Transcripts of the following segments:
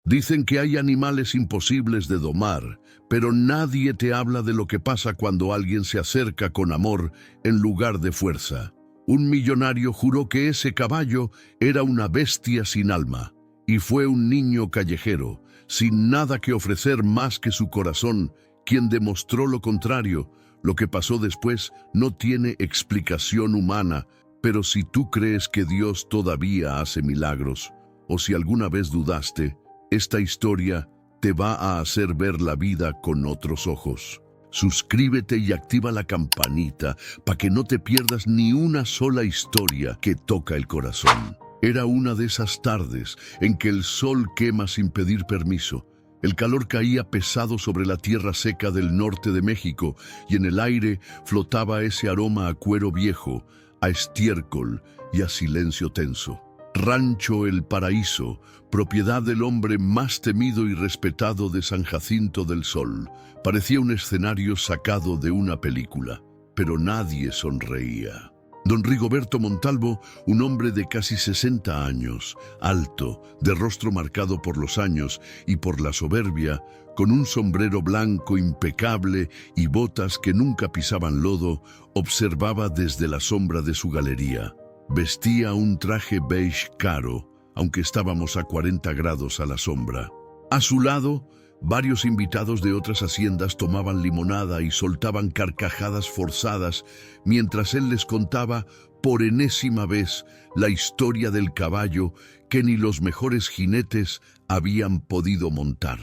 Dicen que hay animales imposibles de domar, pero nadie te habla de lo que pasa cuando alguien se acerca con amor en lugar de fuerza. Un millonario juró que ese caballo era una bestia sin alma, y fue un niño callejero, sin nada que ofrecer más que su corazón, quien demostró lo contrario. Lo que pasó después no tiene explicación humana, pero si tú crees que Dios todavía hace milagros, o si alguna vez dudaste, esta historia te va a hacer ver la vida con otros ojos. Suscríbete y activa la campanita para que no te pierdas ni una sola historia que toca el corazón. Era una de esas tardes en que el sol quema sin pedir permiso. El calor caía pesado sobre la tierra seca del norte de México y en el aire flotaba ese aroma a cuero viejo, a estiércol y a silencio tenso. Rancho El Paraíso, propiedad del hombre más temido y respetado de San Jacinto del Sol, parecía un escenario sacado de una película, pero nadie sonreía. Don Rigoberto Montalvo, un hombre de casi 60 años, alto, de rostro marcado por los años y por la soberbia, con un sombrero blanco impecable y botas que nunca pisaban lodo, observaba desde la sombra de su galería. Vestía un traje beige caro, aunque estábamos a 40 grados a la sombra. A su lado, varios invitados de otras haciendas tomaban limonada y soltaban carcajadas forzadas mientras él les contaba por enésima vez la historia del caballo que ni los mejores jinetes habían podido montar.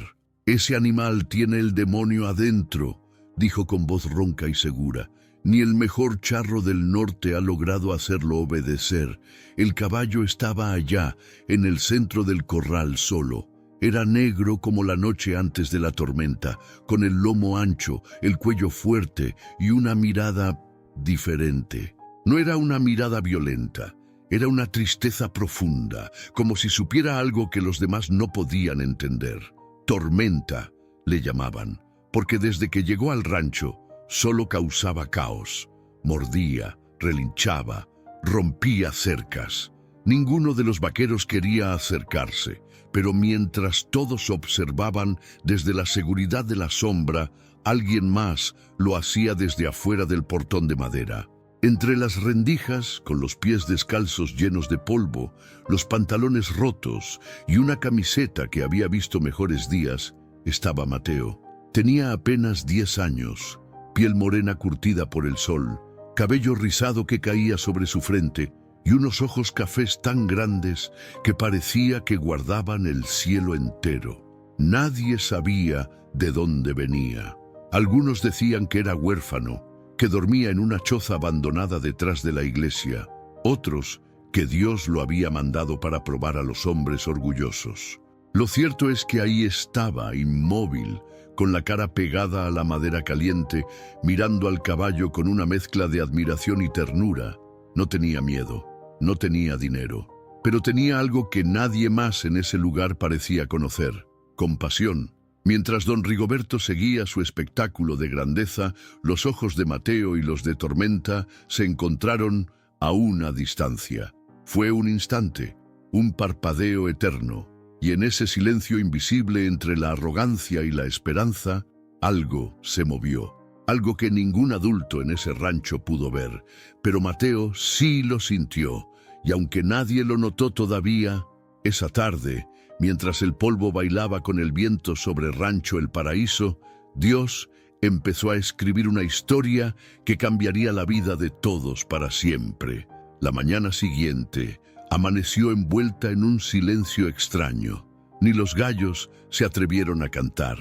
«Ese animal tiene el demonio adentro», dijo con voz ronca y segura. «Ni el mejor charro del norte ha logrado hacerlo obedecer. El caballo estaba allá, en el centro del corral solo. Era negro como la noche antes de la tormenta, con el lomo ancho, el cuello fuerte y una mirada diferente. No era una mirada violenta, era una tristeza profunda, como si supiera algo que los demás no podían entender. Tormenta, le llamaban, porque desde que llegó al rancho, solo causaba caos. Mordía, relinchaba, rompía cercas. Ninguno de los vaqueros quería acercarse, pero mientras todos observaban desde la seguridad de la sombra, alguien más lo hacía desde afuera del portón de madera. Entre las rendijas, con los pies descalzos llenos de polvo, los pantalones rotos y una camiseta que había visto mejores días, estaba Mateo. Tenía apenas 10 años, piel morena curtida por el sol, cabello rizado que caía sobre su frente y unos ojos cafés tan grandes que parecía que guardaban el cielo entero. Nadie sabía de dónde venía. Algunos decían que era huérfano, que dormía en una choza abandonada detrás de la iglesia. Otros, que Dios lo había mandado para probar a los hombres orgullosos. Lo cierto es que ahí estaba, inmóvil, con la cara pegada a la madera caliente, mirando al caballo con una mezcla de admiración y ternura. No tenía miedo, no tenía dinero, pero tenía algo que nadie más en ese lugar parecía conocer: compasión. Mientras don Rigoberto seguía su espectáculo de grandeza, los ojos de Mateo y los de Tormenta se encontraron a una distancia. Fue un instante, un parpadeo eterno, y en ese silencio invisible entre la arrogancia y la esperanza, algo se movió. Algo que ningún adulto en ese rancho pudo ver, pero Mateo sí lo sintió, y aunque nadie lo notó todavía, esa tarde, mientras el polvo bailaba con el viento sobre Rancho El Paraíso, Dios empezó a escribir una historia que cambiaría la vida de todos para siempre. La mañana siguiente amaneció envuelta en un silencio extraño. Ni los gallos se atrevieron a cantar.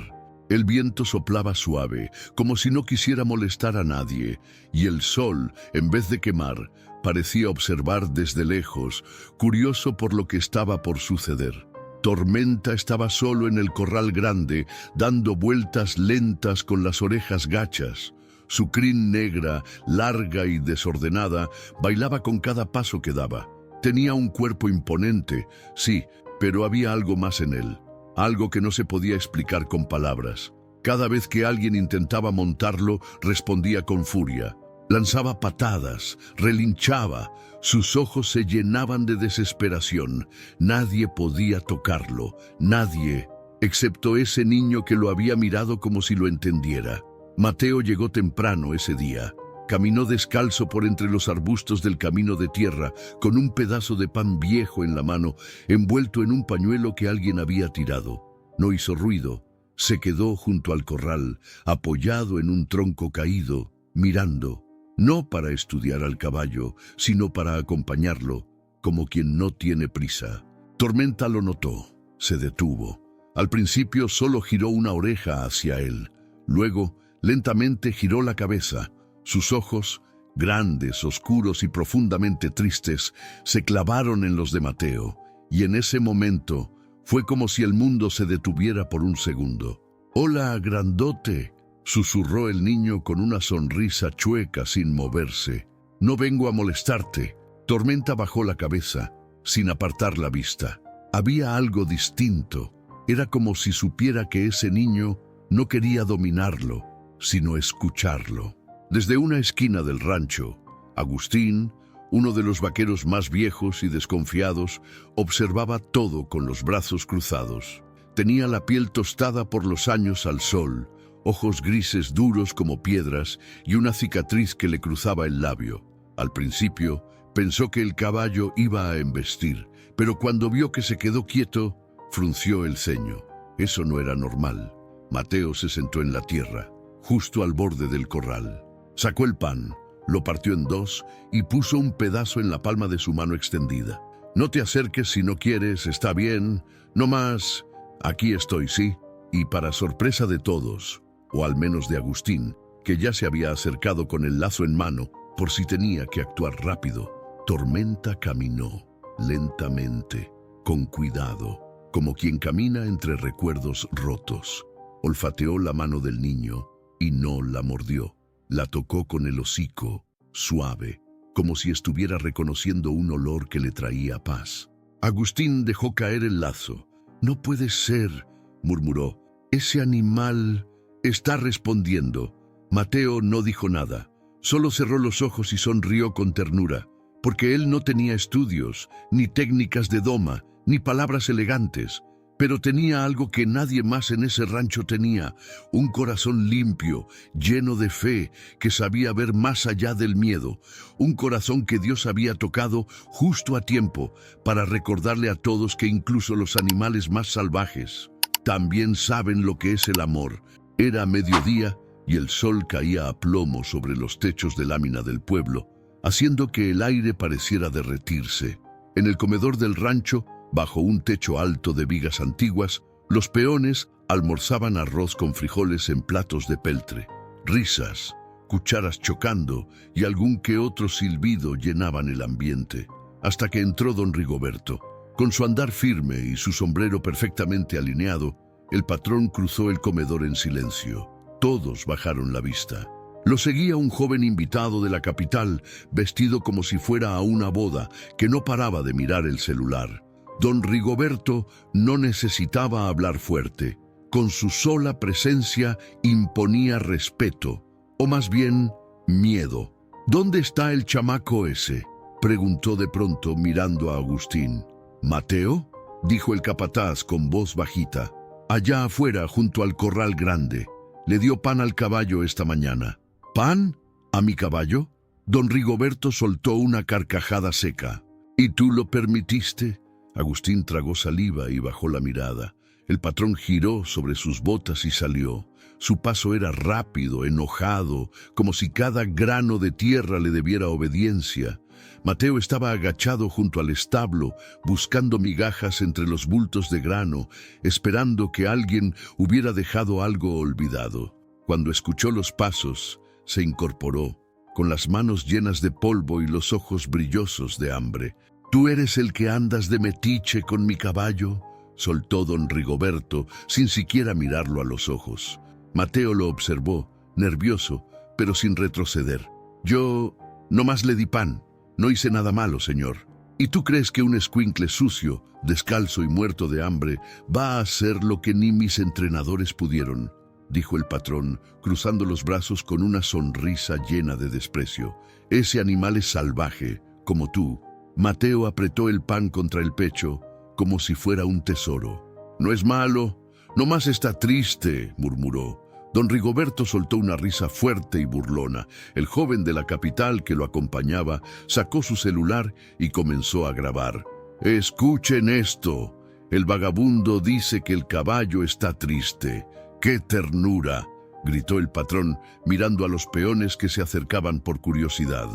El viento soplaba suave, como si no quisiera molestar a nadie, y el sol, en vez de quemar, parecía observar desde lejos, curioso por lo que estaba por suceder. Tormenta estaba solo en el corral grande, dando vueltas lentas con las orejas gachas. Su crin negra, larga y desordenada, bailaba con cada paso que daba. Tenía un cuerpo imponente, sí, pero había algo más en él, algo que no se podía explicar con palabras. Cada vez que alguien intentaba montarlo, respondía con furia. Lanzaba patadas, relinchaba, sus ojos se llenaban de desesperación. Nadie podía tocarlo, nadie excepto ese niño que lo había mirado como si lo entendiera. Mateo llegó temprano ese día. Caminó descalzo por entre los arbustos del camino de tierra, con un pedazo de pan viejo en la mano, envuelto en un pañuelo que alguien había tirado. No hizo ruido. Se quedó junto al corral, apoyado en un tronco caído, mirando, no para estudiar al caballo, sino para acompañarlo, como quien no tiene prisa. Tormenta lo notó. Se detuvo. Al principio solo giró una oreja hacia él. Luego, lentamente giró la cabeza. Sus ojos, grandes, oscuros y profundamente tristes, se clavaron en los de Mateo, y en ese momento fue como si el mundo se detuviera por un segundo. «Hola, grandote», susurró el niño con una sonrisa chueca sin moverse. «No vengo a molestarte». Tormenta bajó la cabeza, sin apartar la vista. Había algo distinto. Era como si supiera que ese niño no quería dominarlo, sino escucharlo. Desde una esquina del rancho, Agustín, uno de los vaqueros más viejos y desconfiados, observaba todo con los brazos cruzados. Tenía la piel tostada por los años al sol, ojos grises duros como piedras y una cicatriz que le cruzaba el labio. Al principio, pensó que el caballo iba a embestir, pero cuando vio que se quedó quieto, frunció el ceño. Eso no era normal. Mateo se sentó en la tierra, justo al borde del corral. Sacó el pan, lo partió en dos y puso un pedazo en la palma de su mano extendida. «No te acerques si no quieres, está bien. No más. Aquí estoy, sí». Y para sorpresa de todos, o al menos de Agustín, que ya se había acercado con el lazo en mano, por si tenía que actuar rápido, Tormenta caminó, lentamente, con cuidado, como quien camina entre recuerdos rotos. Olfateó la mano del niño y no la mordió. La tocó con el hocico, suave, como si estuviera reconociendo un olor que le traía paz. Agustín dejó caer el lazo. «No puede ser», murmuró. «Ese animal está respondiendo». Mateo no dijo nada. Solo cerró los ojos y sonrió con ternura, porque él no tenía estudios, ni técnicas de doma, ni palabras elegantes. Pero tenía algo que nadie más en ese rancho tenía, un corazón limpio, lleno de fe, que sabía ver más allá del miedo, un corazón que Dios había tocado justo a tiempo para recordarle a todos que incluso los animales más salvajes también saben lo que es el amor. Era mediodía y el sol caía a plomo sobre los techos de lámina del pueblo, haciendo que el aire pareciera derretirse. En el comedor del rancho, bajo un techo alto de vigas antiguas, los peones almorzaban arroz con frijoles en platos de peltre. Risas, cucharas chocando y algún que otro silbido llenaban el ambiente, hasta que entró don Rigoberto. Con su andar firme y su sombrero perfectamente alineado, el patrón cruzó el comedor en silencio. Todos bajaron la vista. Lo seguía un joven invitado de la capital, vestido como si fuera a una boda, que no paraba de mirar el celular. Don Rigoberto no necesitaba hablar fuerte. Con su sola presencia imponía respeto, o más bien, miedo. «¿Dónde está el chamaco ese?», preguntó de pronto mirando a Agustín. «¿Mateo?», dijo el capataz con voz bajita. «Allá afuera, junto al corral grande. Le dio pan al caballo esta mañana». «¿Pan? ¿A mi caballo?». Don Rigoberto soltó una carcajada seca. «¿Y tú lo permitiste?». Agustín tragó saliva y bajó la mirada. El patrón giró sobre sus botas y salió. Su paso era rápido, enojado, como si cada grano de tierra le debiera obediencia. Mateo estaba agachado junto al establo, buscando migajas entre los bultos de grano, esperando que alguien hubiera dejado algo olvidado. Cuando escuchó los pasos, se incorporó, con las manos llenas de polvo y los ojos brillosos de hambre. «¿Tú eres el que andas de metiche con mi caballo?», soltó don Rigoberto, sin siquiera mirarlo a los ojos. Mateo lo observó, nervioso, pero sin retroceder. «Yo nomás le di pan. No hice nada malo, señor. ¿Y tú crees que un escuincle sucio, descalzo y muerto de hambre, va a hacer lo que ni mis entrenadores pudieron?», dijo el patrón, cruzando los brazos con una sonrisa llena de desprecio. «Ese animal es salvaje, como tú». Mateo apretó el pan contra el pecho, como si fuera un tesoro. «No es malo, «No más está triste», murmuró. Don Rigoberto soltó una risa fuerte y burlona. El joven de la capital que lo acompañaba sacó su celular y comenzó a grabar. «Escuchen esto. El vagabundo dice que el caballo está triste. ¡Qué ternura!», gritó el patrón, mirando a los peones que se acercaban por curiosidad.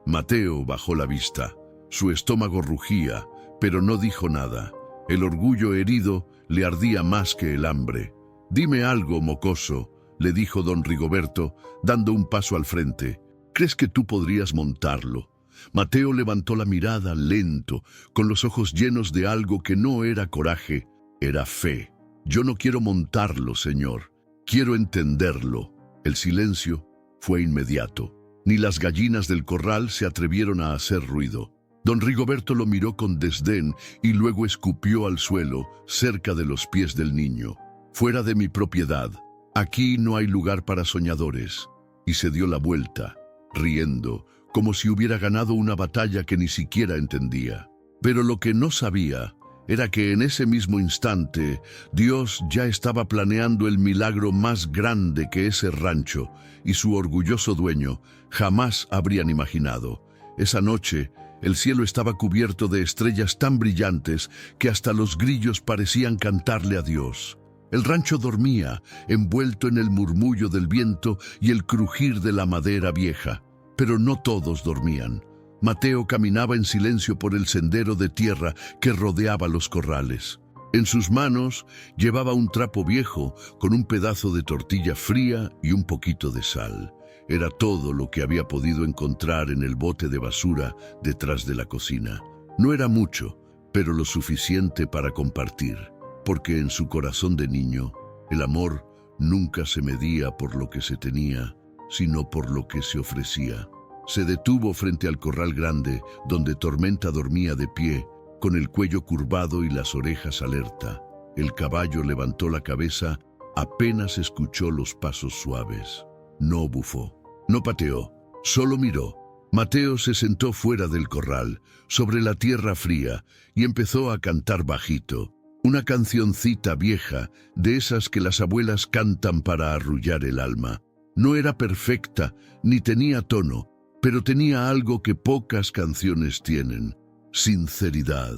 Mateo bajó la vista. Su estómago rugía, pero no dijo nada. El orgullo herido le ardía más que el hambre. «Dime algo, mocoso», le dijo don Rigoberto, dando un paso al frente. «¿Crees que tú podrías montarlo?». Mateo levantó la mirada lento, con los ojos llenos de algo que no era coraje, era fe. «Yo no quiero montarlo, señor. Quiero entenderlo». El silencio fue inmediato. Ni las gallinas del corral se atrevieron a hacer ruido. Don Rigoberto lo miró con desdén y luego escupió al suelo, cerca de los pies del niño. «Fuera de mi propiedad. Aquí no hay lugar para soñadores». Y se dio la vuelta, riendo, como si hubiera ganado una batalla que ni siquiera entendía. Pero lo que no sabía era que en ese mismo instante Dios ya estaba planeando el milagro más grande que ese rancho y su orgulloso dueño jamás habrían imaginado. Esa noche, el cielo estaba cubierto de estrellas tan brillantes que hasta los grillos parecían cantarle a Dios. El rancho dormía, envuelto en el murmullo del viento y el crujir de la madera vieja. Pero no todos dormían. Mateo caminaba en silencio por el sendero de tierra que rodeaba los corrales. En sus manos llevaba un trapo viejo con un pedazo de tortilla fría y un poquito de sal. Era todo lo que había podido encontrar en el bote de basura detrás de la cocina. No era mucho, pero lo suficiente para compartir. Porque en su corazón de niño, el amor nunca se medía por lo que se tenía, sino por lo que se ofrecía. Se detuvo frente al corral grande, donde Tormenta dormía de pie, con el cuello curvado y las orejas alerta. El caballo levantó la cabeza, apenas escuchó los pasos suaves. No bufó, no pateó, solo miró. Mateo se sentó fuera del corral, sobre la tierra fría, y empezó a cantar bajito. Una cancioncita vieja, de esas que las abuelas cantan para arrullar el alma. No era perfecta, ni tenía tono, pero tenía algo que pocas canciones tienen: sinceridad.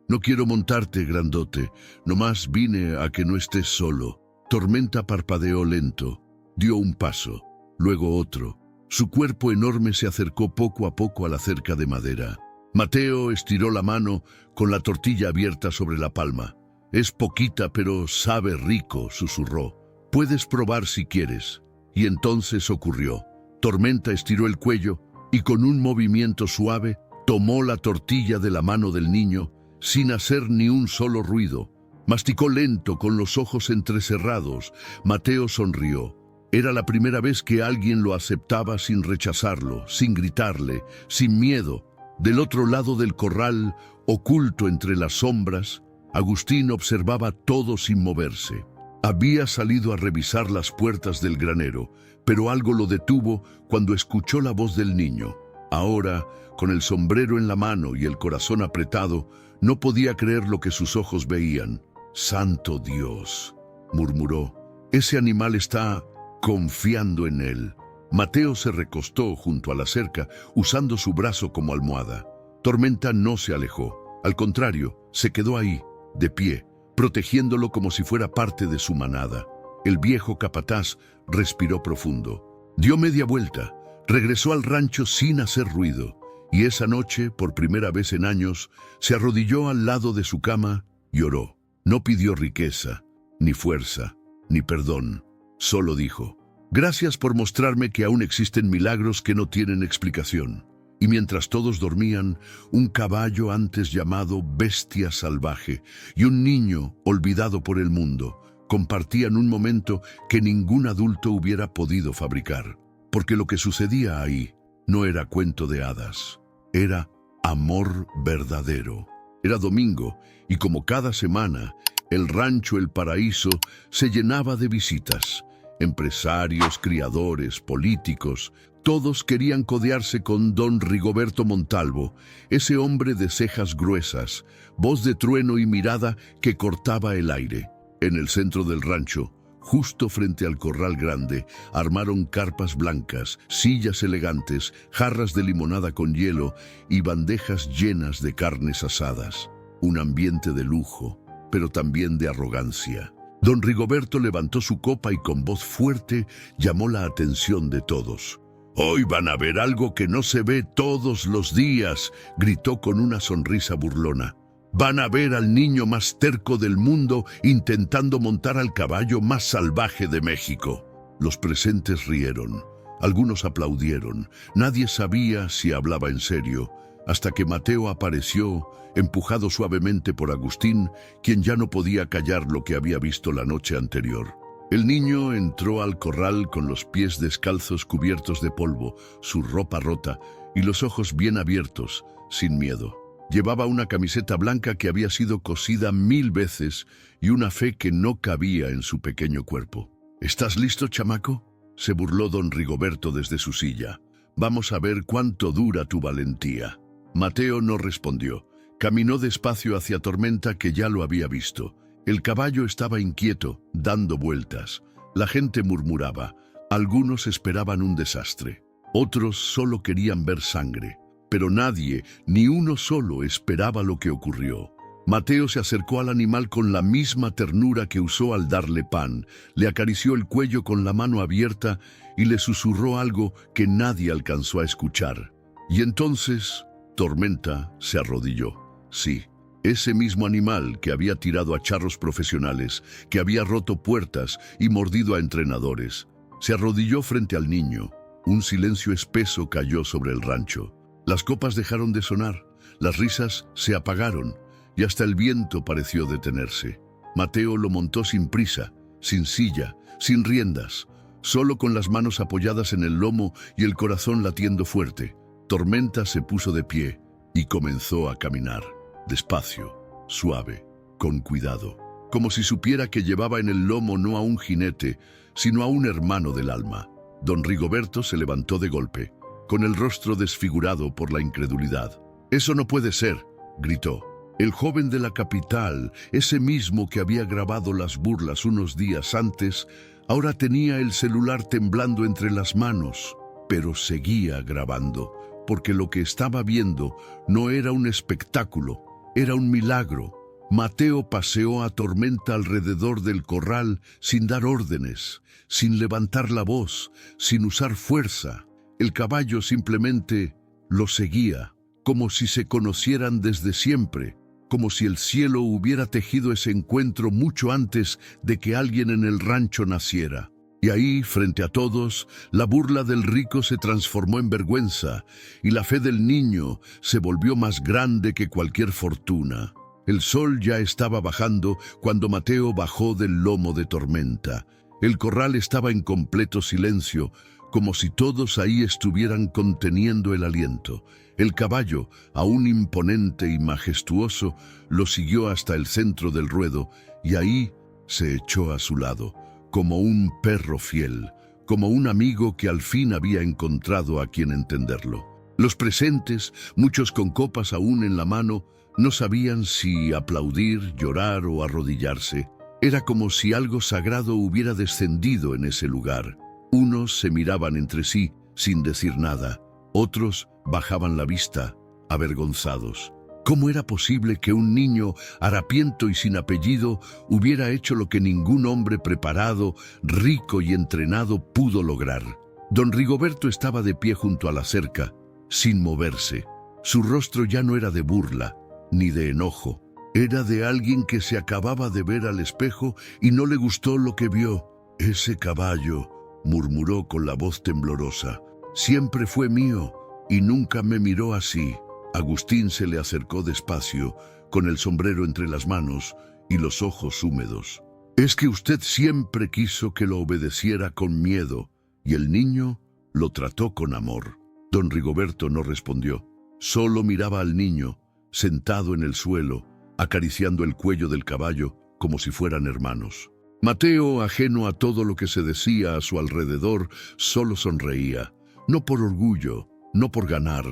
«No quiero montarte, grandote, nomás vine a que no estés solo». Tormenta parpadeó lento, dio un paso, luego otro. Su cuerpo enorme se acercó poco a poco a la cerca de madera. Mateo estiró la mano con la tortilla abierta sobre la palma. «Es poquita, pero sabe rico», susurró. «Puedes probar si quieres». Y entonces ocurrió. Tormenta estiró el cuello y con un movimiento suave tomó la tortilla de la mano del niño sin hacer ni un solo ruido. Masticó lento con los ojos entrecerrados. Mateo sonrió. Era la primera vez que alguien lo aceptaba sin rechazarlo, sin gritarle, sin miedo. Del otro lado del corral, oculto entre las sombras, Agustín observaba todo sin moverse. Había salido a revisar las puertas del granero, pero algo lo detuvo cuando escuchó la voz del niño. Ahora, con el sombrero en la mano y el corazón apretado, no podía creer lo que sus ojos veían. «Santo Dios», murmuró, «ese animal está confiando en él». Mateo se recostó junto a la cerca, usando su brazo como almohada. Tormenta no se alejó. Al contrario, se quedó ahí, de pie, protegiéndolo como si fuera parte de su manada. El viejo capataz respiró profundo. Dio media vuelta, regresó al rancho sin hacer ruido, y esa noche, por primera vez en años, se arrodilló al lado de su cama y oró. No pidió riqueza, ni fuerza, ni perdón. Solo dijo: «Gracias por mostrarme que aún existen milagros que no tienen explicación». Y mientras todos dormían, un caballo antes llamado bestia salvaje y un niño olvidado por el mundo compartían un momento que ningún adulto hubiera podido fabricar. Porque lo que sucedía ahí no era cuento de hadas, era amor verdadero. Era domingo y, como cada semana, el rancho El Paraíso se llenaba de visitas. Empresarios, criadores, políticos, todos querían codearse con don Rigoberto Montalvo, ese hombre de cejas gruesas, voz de trueno y mirada que cortaba el aire. En el centro del rancho, justo frente al corral grande, armaron carpas blancas, sillas elegantes, jarras de limonada con hielo y bandejas llenas de carnes asadas. Un ambiente de lujo, pero también de arrogancia. Don Rigoberto levantó su copa y con voz fuerte llamó la atención de todos. «Hoy van a ver algo que no se ve todos los días», gritó con una sonrisa burlona. «Van a ver al niño más terco del mundo intentando montar al caballo más salvaje de México». Los presentes rieron, algunos aplaudieron, nadie sabía si hablaba en serio, hasta que Mateo apareció, empujado suavemente por Agustín, quien ya no podía callar lo que había visto la noche anterior. El niño entró al corral con los pies descalzos cubiertos de polvo, su ropa rota y los ojos bien abiertos, sin miedo. Llevaba una camiseta blanca que había sido cosida 1000 veces y una fe que no cabía en su pequeño cuerpo. «¿Estás listo, chamaco?», se burló don Rigoberto desde su silla. «Vamos a ver cuánto dura tu valentía». Mateo no respondió. Caminó despacio hacia Tormenta, que ya lo había visto. El caballo estaba inquieto, dando vueltas. La gente murmuraba. Algunos esperaban un desastre. Otros solo querían ver sangre. Pero nadie, ni uno solo, esperaba lo que ocurrió. Mateo se acercó al animal con la misma ternura que usó al darle pan, le acarició el cuello con la mano abierta y le susurró algo que nadie alcanzó a escuchar. Y entonces Tormenta se arrodilló. Sí, ese mismo animal que había tirado a charros profesionales, que había roto puertas y mordido a entrenadores, se arrodilló frente al niño. Un silencio espeso cayó sobre el rancho. Las copas dejaron de sonar, las risas se apagaron y hasta el viento pareció detenerse. Mateo lo montó sin prisa, sin silla, sin riendas, solo con las manos apoyadas en el lomo y el corazón latiendo fuerte. Tormenta se puso de pie y comenzó a caminar, despacio, suave, con cuidado, como si supiera que llevaba en el lomo no a un jinete, sino a un hermano del alma. Don Rigoberto se levantó de golpe, con el rostro desfigurado por la incredulidad. «Eso no puede ser», gritó. El joven de la capital, ese mismo que había grabado las burlas unos días antes, ahora tenía el celular temblando entre las manos, pero seguía grabando, porque lo que estaba viendo no era un espectáculo, era un milagro. Mateo paseó a Tormenta alrededor del corral sin dar órdenes, sin levantar la voz, sin usar fuerza. El caballo simplemente lo seguía, como si se conocieran desde siempre, como si el cielo hubiera tejido ese encuentro mucho antes de que alguien en el rancho naciera. Y ahí, frente a todos, la burla del rico se transformó en vergüenza, y la fe del niño se volvió más grande que cualquier fortuna. El sol ya estaba bajando cuando Mateo bajó del lomo de Tormenta. El corral estaba en completo silencio, como si todos ahí estuvieran conteniendo el aliento. El caballo, aún imponente y majestuoso, lo siguió hasta el centro del ruedo y ahí se echó a su lado, como un perro fiel, como un amigo que al fin había encontrado a quien entenderlo. Los presentes, muchos con copas aún en la mano, no sabían si aplaudir, llorar o arrodillarse. Era como si algo sagrado hubiera descendido en ese lugar. Unos se miraban entre sí, sin decir nada. Otros bajaban la vista, avergonzados. ¿Cómo era posible que un niño harapiento y sin apellido hubiera hecho lo que ningún hombre preparado, rico y entrenado pudo lograr? Don Rigoberto estaba de pie junto a la cerca, sin moverse. Su rostro ya no era de burla, ni de enojo. Era de alguien que se acababa de ver al espejo y no le gustó lo que vio. «Ese caballo», murmuró con la voz temblorosa, «siempre fue mío y nunca me miró así». Agustín se le acercó despacio, con el sombrero entre las manos y los ojos húmedos. «Es que usted siempre quiso que lo obedeciera con miedo, y el niño lo trató con amor». Don Rigoberto no respondió. Solo miraba al niño, sentado en el suelo, acariciando el cuello del caballo como si fueran hermanos. Mateo, ajeno a todo lo que se decía a su alrededor, solo sonreía, no por orgullo, no por ganar,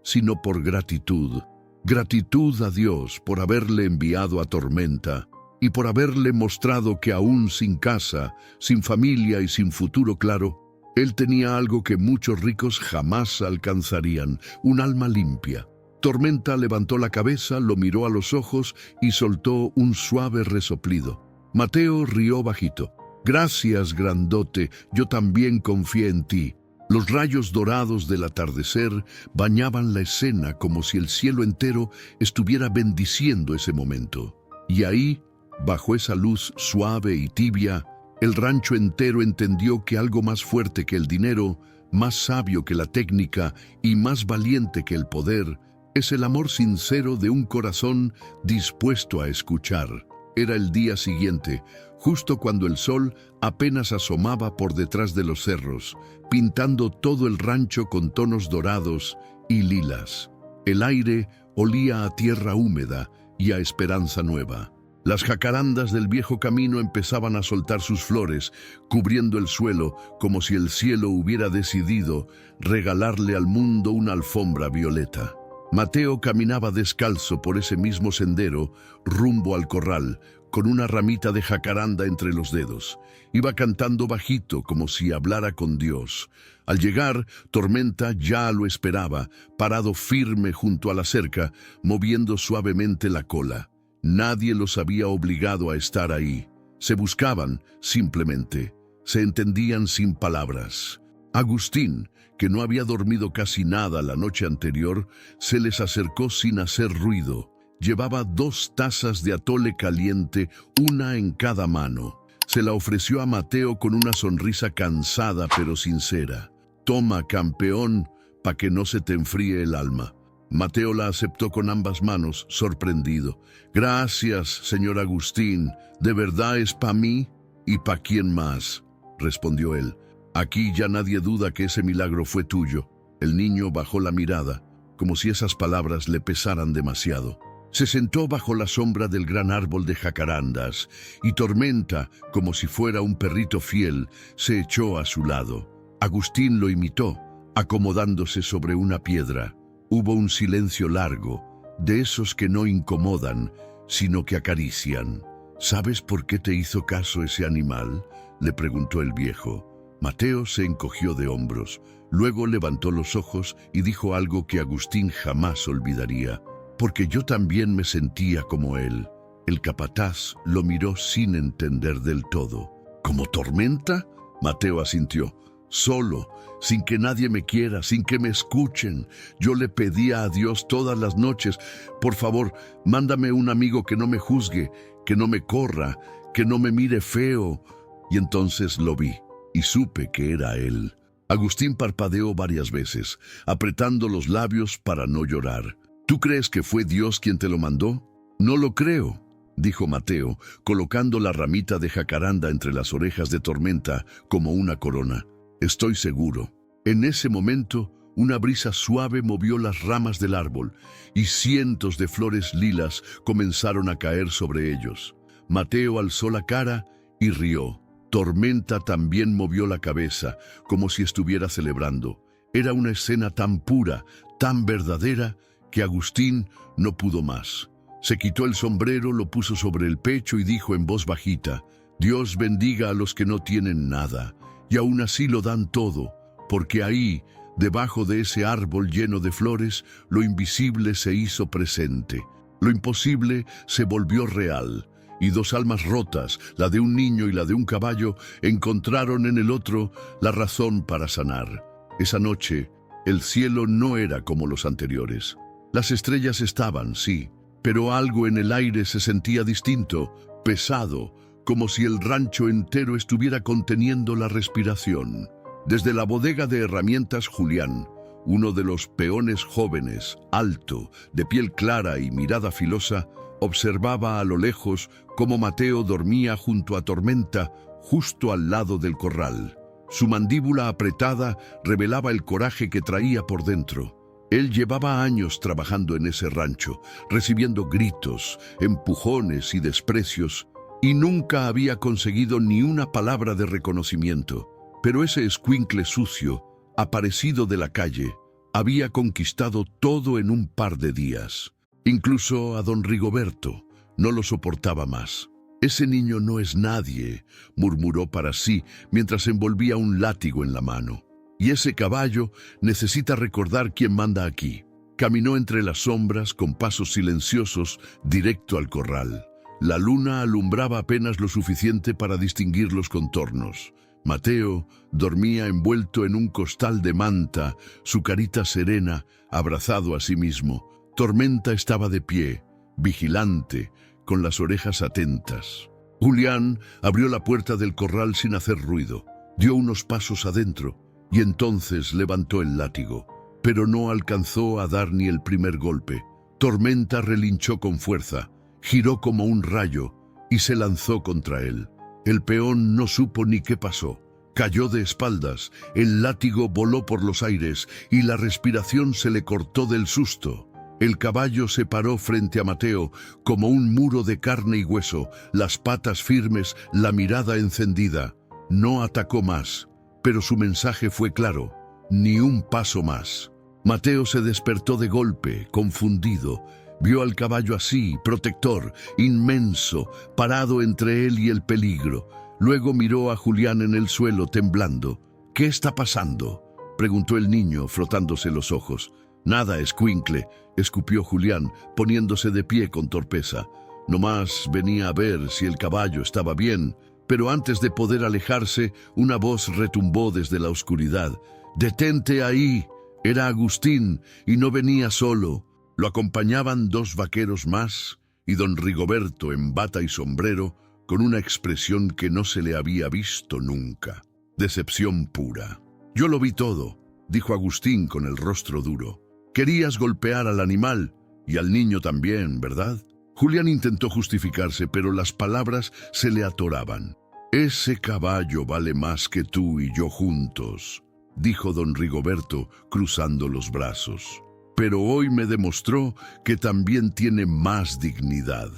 sino por gratitud. Gratitud a Dios por haberle enviado a Tormenta, y por haberle mostrado que aún sin casa, sin familia y sin futuro claro, él tenía algo que muchos ricos jamás alcanzarían, un alma limpia. Tormenta levantó la cabeza, lo miró a los ojos y soltó un suave resoplido. Mateo rió bajito. Gracias, grandote, yo también confié en ti. Los rayos dorados del atardecer bañaban la escena como si el cielo entero estuviera bendiciendo ese momento. Y ahí, bajo esa luz suave y tibia, el rancho entero entendió que algo más fuerte que el dinero, más sabio que la técnica y más valiente que el poder, es el amor sincero de un corazón dispuesto a escuchar. Era el día siguiente, justo cuando el sol apenas asomaba por detrás de los cerros, pintando todo el rancho con tonos dorados y lilas. El aire olía a tierra húmeda y a esperanza nueva. Las jacarandas del viejo camino empezaban a soltar sus flores, cubriendo el suelo como si el cielo hubiera decidido regalarle al mundo una alfombra violeta. Mateo caminaba descalzo por ese mismo sendero, rumbo al corral, con una ramita de jacaranda entre los dedos. Iba cantando bajito, como si hablara con Dios. Al llegar, Tormenta ya lo esperaba, parado firme junto a la cerca, moviendo suavemente la cola. Nadie los había obligado a estar ahí. Se buscaban, simplemente. Se entendían sin palabras. Agustín, que no había dormido casi nada la noche anterior, se les acercó sin hacer ruido. Llevaba 2 tazas de atole caliente, una en cada mano. Se la ofreció a Mateo con una sonrisa cansada pero sincera. «Toma, campeón, pa' que no se te enfríe el alma». Mateo la aceptó con ambas manos, sorprendido. «Gracias, señor Agustín. ¿De verdad es pa' mí? ¿Y pa' quién más?», respondió él. «Aquí ya nadie duda que ese milagro fue tuyo». El niño bajó la mirada, como si esas palabras le pesaran demasiado. Se sentó bajo la sombra del gran árbol de jacarandas, y Tormenta, como si fuera un perrito fiel, se echó a su lado. Agustín lo imitó, acomodándose sobre una piedra. Hubo un silencio largo, de esos que no incomodan, sino que acarician. «¿Sabes por qué te hizo caso ese animal?», le preguntó el viejo. Mateo se encogió de hombros, luego levantó los ojos y dijo algo que Agustín jamás olvidaría. «Porque yo también me sentía como él». El capataz lo miró sin entender del todo. «¿Como Tormenta?», Mateo asintió. «Solo, sin que nadie me quiera, sin que me escuchen. Yo le pedía a Dios todas las noches, por favor, mándame un amigo que no me juzgue, que no me corra, que no me mire feo». Y entonces lo vi, y supe que era él. Agustín parpadeó varias veces, apretando los labios para no llorar. «¿Tú crees que fue Dios quien te lo mandó?». «No lo creo», dijo Mateo, colocando la ramita de jacaranda entre las orejas de Tormenta como una corona. «Estoy seguro». En ese momento, una brisa suave movió las ramas del árbol y cientos de flores lilas comenzaron a caer sobre ellos. Mateo alzó la cara y rió. Tormenta también movió la cabeza, como si estuviera celebrando. Era una escena tan pura, tan verdadera, que Agustín no pudo más. Se quitó el sombrero, lo puso sobre el pecho y dijo en voz bajita: «Dios bendiga a los que no tienen nada, y aún así lo dan todo, porque ahí, debajo de ese árbol lleno de flores, lo invisible se hizo presente. Lo imposible se volvió real, y 2 almas rotas, la de un niño y la de un caballo, encontraron en el otro la razón para sanar». Esa noche, el cielo no era como los anteriores. Las estrellas estaban, sí, pero algo en el aire se sentía distinto, pesado, como si el rancho entero estuviera conteniendo la respiración. Desde la bodega de herramientas Julián, uno de los peones jóvenes, alto, de piel clara y mirada filosa, observaba a lo lejos cómo Mateo dormía junto a Tormenta, justo al lado del corral. Su mandíbula apretada revelaba el coraje que traía por dentro. Él llevaba años trabajando en ese rancho, recibiendo gritos, empujones y desprecios, y nunca había conseguido ni una palabra de reconocimiento. Pero ese escuincle sucio, aparecido de la calle, había conquistado todo en un par de días. Incluso a don Rigoberto no lo soportaba más. Ese niño no es nadie, murmuró para sí mientras envolvía un látigo en la mano. Y ese caballo necesita recordar quién manda aquí. Caminó entre las sombras con pasos silenciosos directo al corral. La luna alumbraba apenas lo suficiente para distinguir los contornos. Mateo dormía envuelto en un costal de manta, su carita serena, abrazado a sí mismo. Tormenta estaba de pie, vigilante, con las orejas atentas. Julián abrió la puerta del corral sin hacer ruido. Dio unos pasos adentro y entonces levantó el látigo, pero no alcanzó a dar ni el primer golpe. Tormenta relinchó con fuerza, giró como un rayo y se lanzó contra él. El peón no supo ni qué pasó. Cayó de espaldas, el látigo voló por los aires y la respiración se le cortó del susto. El caballo se paró frente a Mateo como un muro de carne y hueso, las patas firmes, la mirada encendida. No atacó más, pero su mensaje fue claro: ni un paso más. Mateo se despertó de golpe, confundido. Vio al caballo así, protector, inmenso, parado entre él y el peligro. Luego miró a Julián en el suelo, temblando. «¿Qué está pasando?», preguntó el niño, frotándose los ojos. «Nada, escuincle», escupió Julián, poniéndose de pie con torpeza. Nomás venía a ver si el caballo estaba bien, pero antes de poder alejarse, una voz retumbó desde la oscuridad. «¡Detente ahí!». Era Agustín, y no venía solo. Lo acompañaban 2 vaqueros más, y don Rigoberto en bata y sombrero, con una expresión que no se le había visto nunca. Decepción pura. «Yo lo vi todo», dijo Agustín con el rostro duro. «Querías golpear al animal, y al niño también, ¿verdad?». Julián intentó justificarse, pero las palabras se le atoraban. «Ese caballo vale más que tú y yo juntos», dijo don Rigoberto, cruzando los brazos. «Pero hoy me demostró que también tiene más dignidad».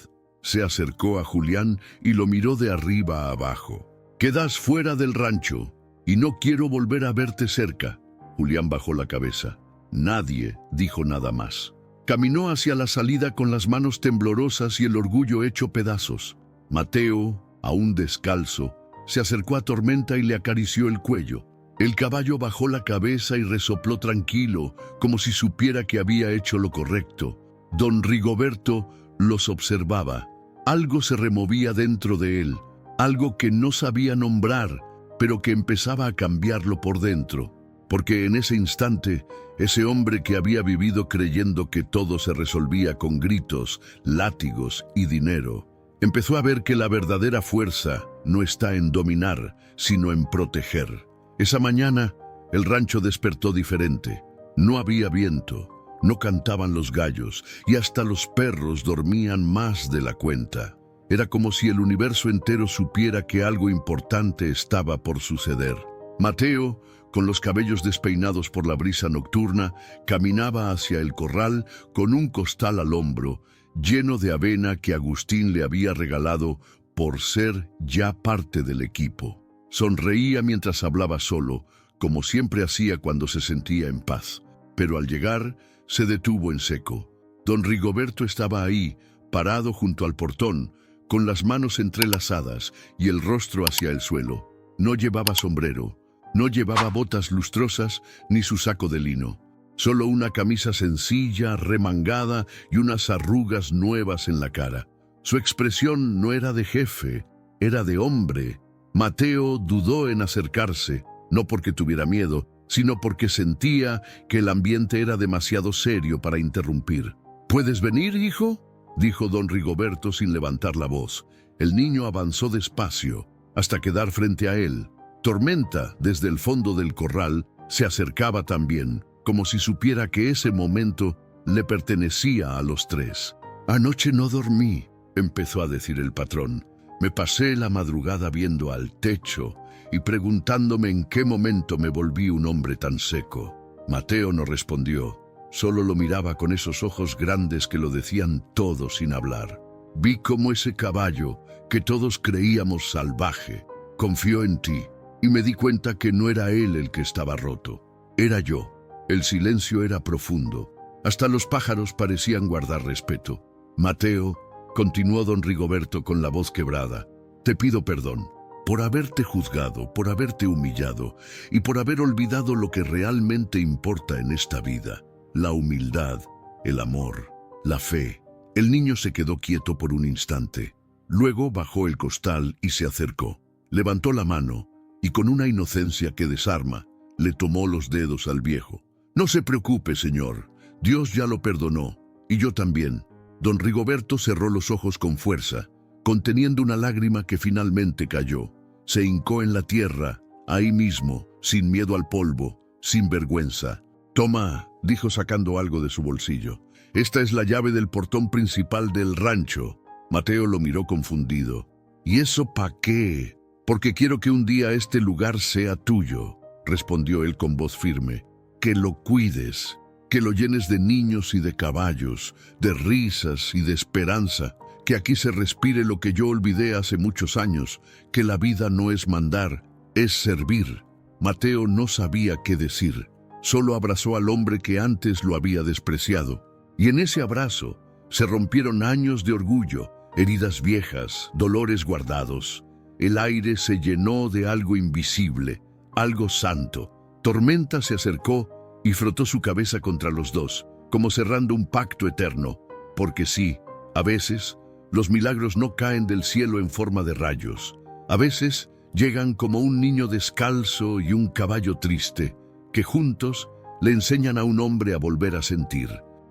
Se acercó a Julián y lo miró de arriba a abajo. «Quedas fuera del rancho, y no quiero volver a verte cerca». Julián bajó la cabeza. Nadie dijo nada más. Caminó hacia la salida con las manos temblorosas y el orgullo hecho pedazos. Mateo, aún descalzo, se acercó a Tormenta y le acarició el cuello. El caballo bajó la cabeza y resopló tranquilo, como si supiera que había hecho lo correcto. Don Rigoberto los observaba. Algo se removía dentro de él, algo que no sabía nombrar, pero que empezaba a cambiarlo por dentro. Porque en ese instante, ese hombre que había vivido creyendo que todo se resolvía con gritos, látigos y dinero, empezó a ver que la verdadera fuerza no está en dominar, sino en proteger. Esa mañana, el rancho despertó diferente. No había viento, no cantaban los gallos y hasta los perros dormían más de la cuenta. Era como si el universo entero supiera que algo importante estaba por suceder. Mateo, con los cabellos despeinados por la brisa nocturna, caminaba hacia el corral con un costal al hombro, lleno de avena que Agustín le había regalado por ser ya parte del equipo. Sonreía mientras hablaba solo, como siempre hacía cuando se sentía en paz. Pero al llegar, se detuvo en seco. Don Rigoberto estaba ahí, parado junto al portón, con las manos entrelazadas y el rostro hacia el suelo. No llevaba sombrero, no llevaba botas lustrosas ni su saco de lino. Solo una camisa sencilla, remangada y unas arrugas nuevas en la cara. Su expresión no era de jefe, era de hombre. Mateo dudó en acercarse, no porque tuviera miedo, sino porque sentía que el ambiente era demasiado serio para interrumpir. «¿Puedes venir, hijo?», dijo don Rigoberto sin levantar la voz. El niño avanzó despacio hasta quedar frente a él. Tormenta, desde el fondo del corral, se acercaba también, como si supiera que ese momento le pertenecía a los 3. «Anoche no dormí», empezó a decir el patrón. «Me pasé la madrugada viendo al techo y preguntándome en qué momento me volví un hombre tan seco». Mateo no respondió, solo lo miraba con esos ojos grandes que lo decían todo sin hablar. «Vi cómo ese caballo, que todos creíamos salvaje, confió en ti, y me di cuenta que no era él el que estaba roto, era yo». El silencio era profundo. Hasta los pájaros parecían guardar respeto. Mateo continuó don Rigoberto con la voz quebrada. Te pido perdón por haberte juzgado, por haberte humillado y por haber olvidado lo que realmente importa en esta vida: la humildad, el amor, la fe. El niño se quedó quieto por un instante. Luego bajó el costal y se acercó. Levantó la mano y con una inocencia que desarma, le tomó los dedos al viejo. No se preocupe, señor. Dios ya lo perdonó, y yo también. Don Rigoberto cerró los ojos con fuerza, conteniendo una lágrima que finalmente cayó. Se hincó en la tierra, ahí mismo, sin miedo al polvo, sin vergüenza. Toma, dijo sacando algo de su bolsillo. Esta es la llave del portón principal del rancho. Mateo lo miró confundido. ¿Y eso pa' qué? Porque quiero que un día este lugar sea tuyo, respondió él con voz firme. Que lo cuides, que lo llenes de niños y de caballos, de risas y de esperanza, que aquí se respire lo que yo olvidé hace muchos años, que la vida no es mandar, es servir. Mateo no sabía qué decir, solo abrazó al hombre que antes lo había despreciado, y en ese abrazo se rompieron años de orgullo, heridas viejas, dolores guardados. El aire se llenó de algo invisible, algo santo. Tormenta se acercó y frotó su cabeza contra los dos, como cerrando un pacto eterno, porque sí, a veces, los milagros no caen del cielo en forma de rayos. A veces, llegan como un niño descalzo y un caballo triste, que juntos le enseñan a un hombre a volver a sentir.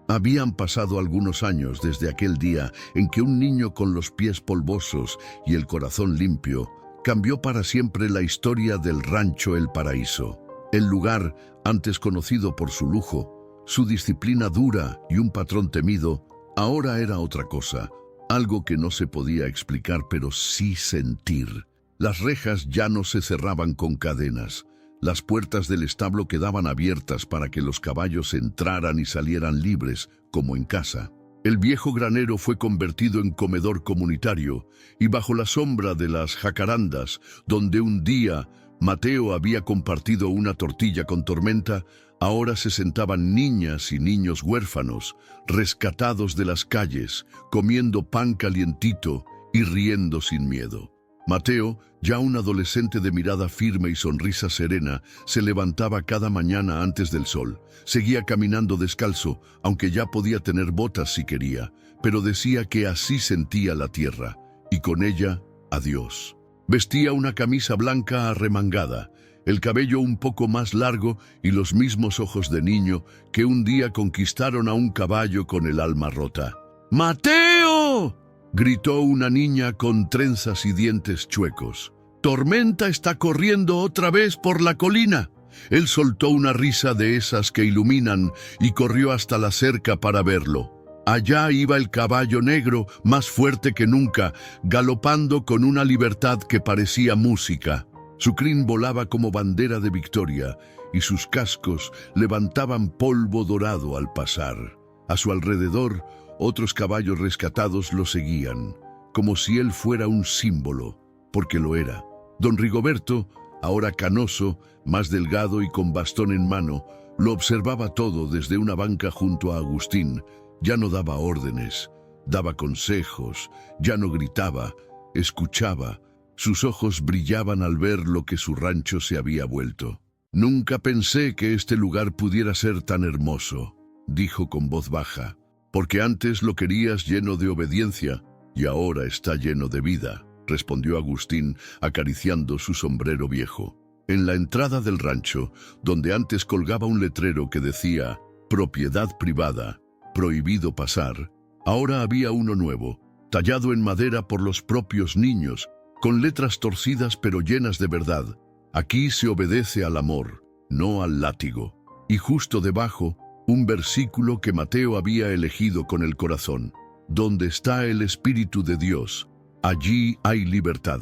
Habían pasado algunos años desde aquel día en que un niño con los pies polvosos y el corazón limpio cambió para siempre la historia del rancho El Paraíso. El lugar, antes conocido por su lujo, su disciplina dura y un patrón temido, ahora era otra cosa, algo que no se podía explicar pero sí sentir. Las rejas ya no se cerraban con cadenas. Las puertas del establo quedaban abiertas para que los caballos entraran y salieran libres, como en casa. El viejo granero fue convertido en comedor comunitario, y bajo la sombra de las jacarandas, donde un día Mateo había compartido una tortilla con Tormenta, ahora se sentaban niñas y niños huérfanos, rescatados de las calles, comiendo pan calientito y riendo sin miedo. Mateo, ya un adolescente de mirada firme y sonrisa serena, se levantaba cada mañana antes del sol. Seguía caminando descalzo, aunque ya podía tener botas si quería, pero decía que así sentía la tierra, y con ella a Dios. Vestía una camisa blanca arremangada, el cabello un poco más largo y los mismos ojos de niño que un día conquistaron a un caballo con el alma rota. ¡Mateo!, gritó una niña con trenzas y dientes chuecos. Tormenta está corriendo otra vez por la colina. Él soltó una risa de esas que iluminan y corrió hasta la cerca para verlo. Allá iba el caballo negro, más fuerte que nunca, galopando con una libertad que parecía música. Su crin volaba como bandera de victoria y sus cascos levantaban polvo dorado al pasar. A su alrededor, otros caballos rescatados lo seguían, como si él fuera un símbolo, porque lo era. Don Rigoberto, ahora canoso, más delgado y con bastón en mano, lo observaba todo desde una banca junto a Agustín. Ya no daba órdenes, daba consejos, ya no gritaba, escuchaba. Sus ojos brillaban al ver lo que su rancho se había vuelto. «Nunca pensé que este lugar pudiera ser tan hermoso», dijo con voz baja, «porque antes lo querías lleno de obediencia y ahora está lleno de vida», respondió Agustín, acariciando su sombrero viejo. En la entrada del rancho, donde antes colgaba un letrero que decía «Propiedad privada, prohibido pasar», ahora había uno nuevo, tallado en madera por los propios niños, con letras torcidas pero llenas de verdad. «Aquí se obedece al amor, no al látigo». Y justo debajo, un versículo que Mateo había elegido con el corazón. «Donde está el Espíritu de Dios, allí hay libertad».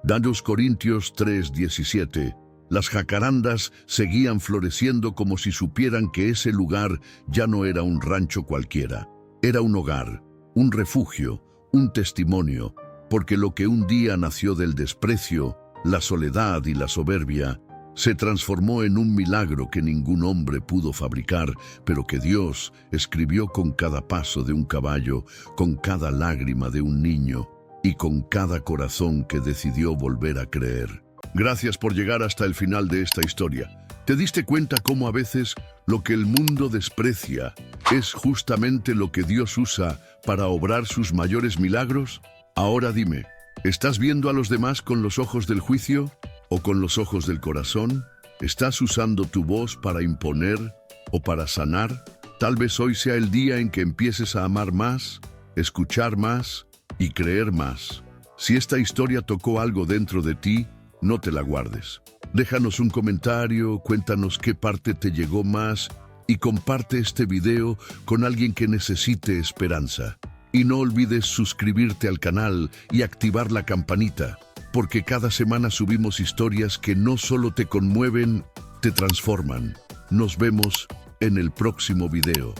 2 Corintios 3:17. Las jacarandas seguían floreciendo como si supieran que ese lugar ya no era un rancho cualquiera. Era un hogar, un refugio, un testimonio, porque lo que un día nació del desprecio, la soledad y la soberbia, Se transformó en un milagro que ningún hombre pudo fabricar, pero que Dios escribió con cada paso de un caballo, con cada lágrima de un niño y con cada corazón que decidió volver a creer. Gracias por llegar hasta el final de esta historia. ¿Te diste cuenta cómo a veces lo que el mundo desprecia es justamente lo que Dios usa para obrar sus mayores milagros? Ahora dime, ¿estás viendo a los demás con los ojos del juicio o con los ojos del corazón? ¿Estás usando tu voz para imponer o para sanar? Tal vez hoy sea el día en que empieces a amar más, escuchar más y creer más. Si esta historia tocó algo dentro de ti, no te la guardes. Déjanos un comentario, cuéntanos qué parte te llegó más y comparte este video con alguien que necesite esperanza. Y no olvides suscribirte al canal y activar la campanita, porque cada semana subimos historias que no solo te conmueven, te transforman. Nos vemos en el próximo video.